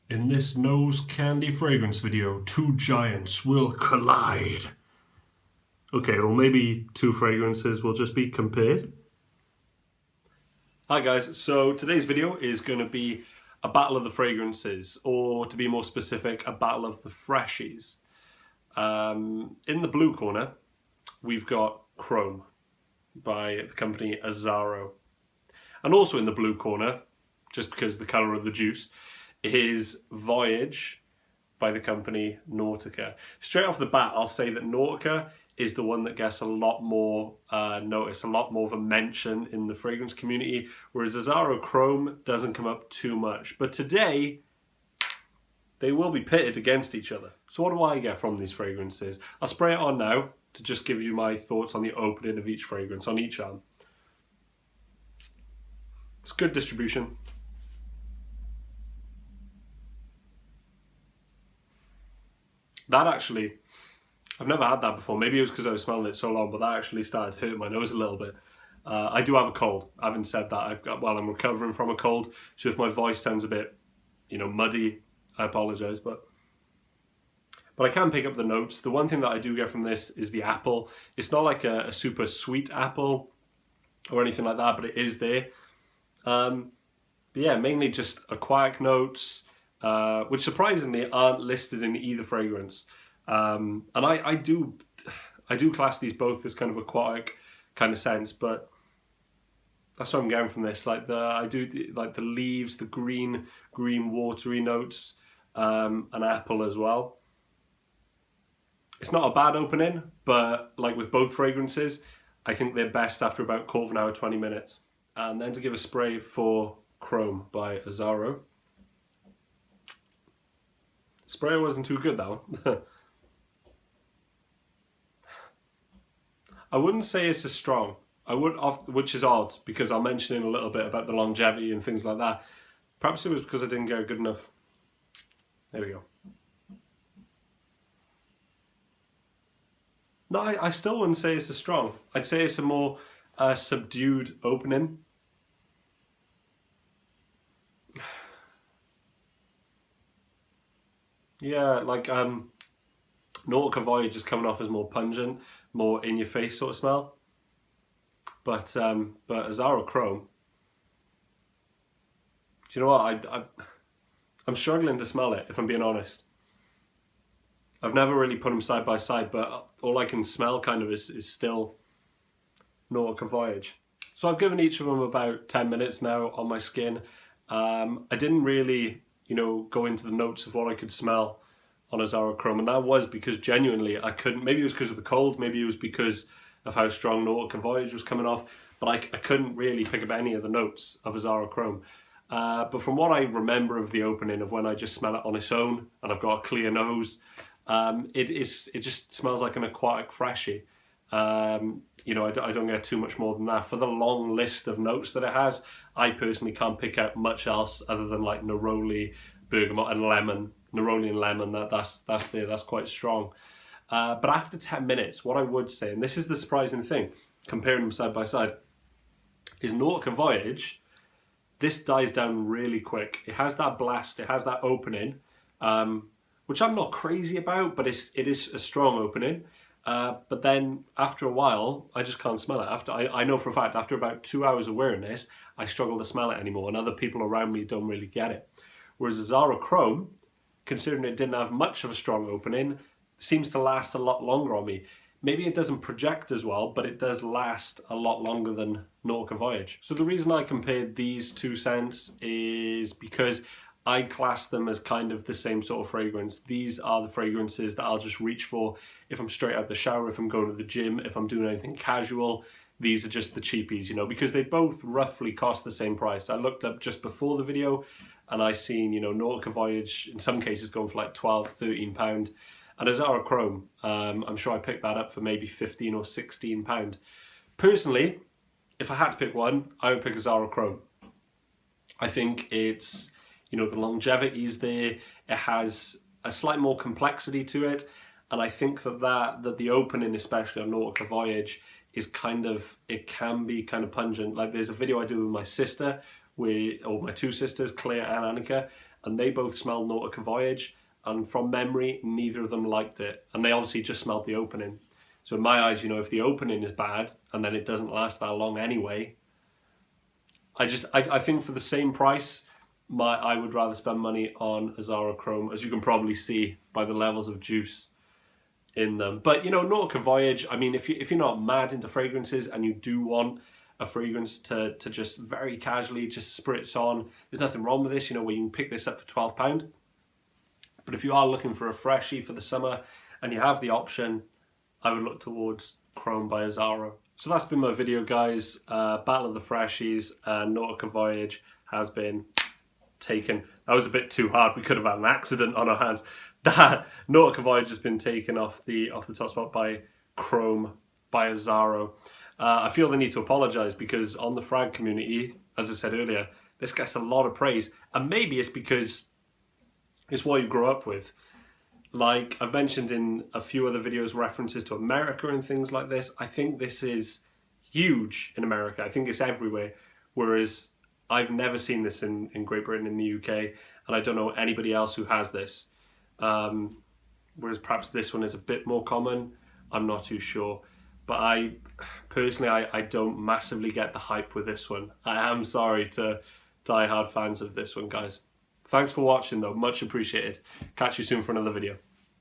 In this nose candy fragrance video, two giants will collide. Okay, well maybe two fragrances will just be compared. Hi guys, so today's video is going to be a battle of the fragrances, or to be more specific, a battle of the freshies. In the blue corner, we've got Chrome by the company Azzaro. And also in the blue corner, just because of the colour of the juice, is Voyage by the company Nautica. Straight off the bat, I'll say that Nautica is the one that gets a lot more notice, a lot more of a mention in the fragrance community, whereas Azzaro Chrome doesn't come up too much. But today, they will be pitted against each other. So what do I get from these fragrances? I'll spray it on now to just give you my thoughts on the opening of each fragrance, on each arm. It's good distribution. That actually, I've never had that before. Maybe it was because I was smelling it so long, but that actually started to hurt my nose a little bit. I do have a cold. Having said that, I'm recovering from a cold, so if my voice sounds a bit, muddy, I apologise, but I can pick up the notes. The one thing that I do get from this is the apple. It's not like a super sweet apple or anything like that, but it is there. But yeah, mainly just aquatic notes, which surprisingly aren't listed in either fragrance. And I do class these both as kind of aquatic kind of sense, but that's what I'm getting from this. I do like the leaves, the green watery notes, an apple as well. It's not a bad opening, but like with both fragrances, I think they're best after about quarter of an hour, 20 minutes. And then to give a spray for Chrome by Azzaro. Sprayer wasn't too good, that one. I wouldn't say it's as strong. Which is odd, because I'll mention in a little bit about the longevity and things like that. Perhaps it was because I didn't get good enough. There we go. No, I still wouldn't say it's as strong. I'd say it's a more subdued opening. Yeah, like Nautica Voyage is coming off as more pungent, more in your face sort of smell. But Azzaro Chrome, do you know what? I'm struggling to smell it, if I'm being honest. I've never really put them side by side, but all I can smell kind of is still Nautica Voyage. So I've given each of them about 10 minutes now on my skin. I didn't really, go into the notes of what I could smell on Azzaro Chrome, and that was because genuinely I couldn't. Maybe it was because of the cold, maybe it was because of how strong Nautica Voyage was coming off, but I couldn't really pick up any of the notes of Azzaro Chrome. But from what I remember of the opening, of when I just smell it on its own and I've got a clear nose, it just smells like an aquatic freshie. I don't get too much more than that. For the long list of notes that it has, I personally can't pick out much else other than like neroli, bergamot and lemon. Neroli and lemon, that's quite strong. But after 10 minutes, what I would say, and this is the surprising thing, comparing them side by side, is Nautica Voyage, this dies down really quick. It has that blast, it has that opening, which I'm not crazy about, but it is a strong opening. But then after a while, I just can't smell it. I know for a fact, after about 2 hours of wearing this, I struggle to smell it anymore, and other people around me don't really get it. Whereas Azzaro Chrome, considering it didn't have much of a strong opening, seems to last a lot longer on me. Maybe it doesn't project as well, but it does last a lot longer than Nautica Voyage. So the reason I compared these two scents is because I class them as kind of the same sort of fragrance. These are the fragrances that I'll just reach for if I'm straight out the shower, if I'm going to the gym, if I'm doing anything casual. These are just the cheapies, because they both roughly cost the same price. I looked up just before the video and I seen, Nautica Voyage in some cases going for like £12, £13. And Azzaro Chrome, I'm sure I picked that up for maybe £15 or £16. Personally, if I had to pick one, I would pick Azzaro Chrome. I think it's, the longevity's there, it has a slight more complexity to it, and I think that the opening, especially on Nautica Voyage, is it can be kind of pungent. Like there's a video I do with my sister, or my two sisters, Claire and Annika, and they both smelled Nautica Voyage, and from memory, neither of them liked it. And they obviously just smelled the opening. So in my eyes, you know, if the opening is bad and then it doesn't last that long anyway, I think for the same price, I would rather spend money on Azzaro Chrome, as you can probably see by the levels of juice in them. But you know, Nautica Voyage, I mean, if you're not mad into fragrances and you do want a fragrance to just very casually just spritz on, there's nothing wrong with this, you know, where you can pick this up for £12. But if you are looking for a freshie for the summer and you have the option, I would look towards Chrome by Azzaro. So that's been my video, guys. Battle of the Freshies and Nautica Voyage has been taken. That was a bit too hard. We could have had an accident on our hands. Nautica Voyage has been taken off the top spot by Chrome by Azzaro. I feel the need to apologise because on the frag community, as I said earlier, this gets a lot of praise, and maybe it's because it's what you grow up with. Like I've mentioned in a few other videos, references to America and things like this. I think this is huge in America. I think it's everywhere. Whereas I've never seen this in Great Britain, in the UK, and I don't know anybody else who has this. Whereas perhaps this one is a bit more common. I'm not too sure. But I don't massively get the hype with this one. I am sorry to die-hard fans of this one, guys. Thanks for watching though, much appreciated. Catch you soon for another video.